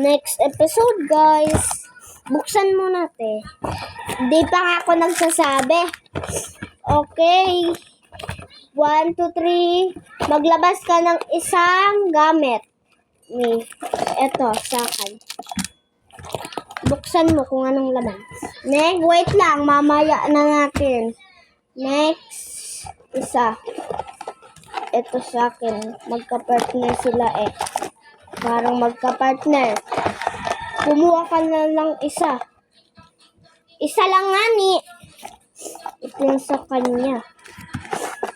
next episode, guys. Buksan mo natin. Di pa nga ako nagsasabi. Okay. 1, 2, 3. Maglabas ka ng isang gamit. Eto, sa akin. Buksan mo kung anong laman. Next, wait lang. Mamaya na natin. Next, isa. Ito sa akin. Magka-partner sila eh. Parang magka-partner. Kumuha ka na lang isa. Isa lang nga ni. Ito yung sa kanya.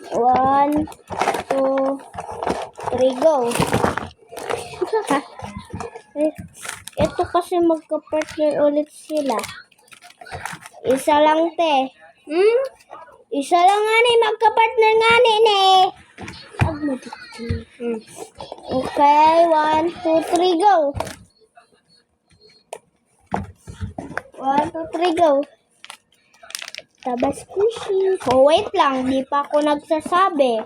1, 2, 3, go. Ito kasi magka-partner ulit sila. Isa lang te. Isa lang nga ni. Magka-partner nga ni. Okay, 1, 2, 3, go. 1, 2, 3, go. Tabas squishy. Oh, wait lang. Di pa ako nagsasabi.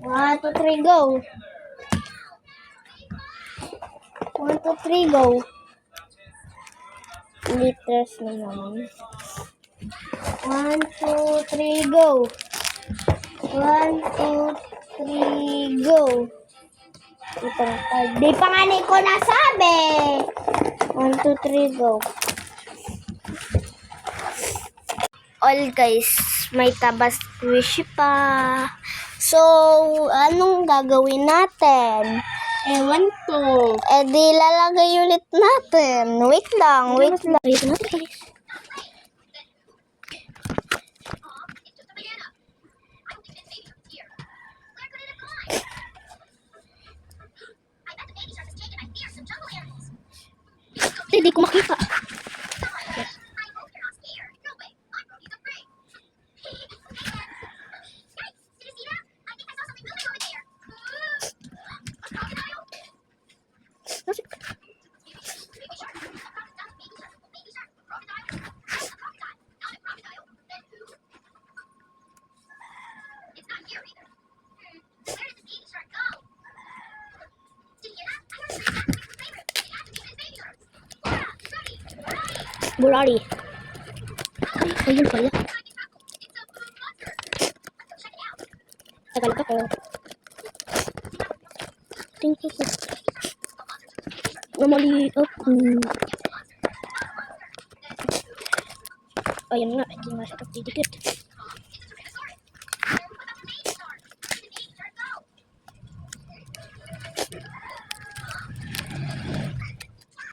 1, 2, 3, go. 1, 2, 3, go. Liters na naman. 1, 2, 3, go. 1, 2, 3, go. Di pa nga ni ko nasabi. 1, 2, 3, go. All guys, may tabas squishy pa. So, anong gagawin natin? Ewan ko. Di lalagay ulit natin. Wait lang. Ayun natin guys. Hindi ko makita. Bulari. Ayun pala. Tagalog ako. Thank you. Namali ako. Ayun nga, hindi nga siya pagdidikit.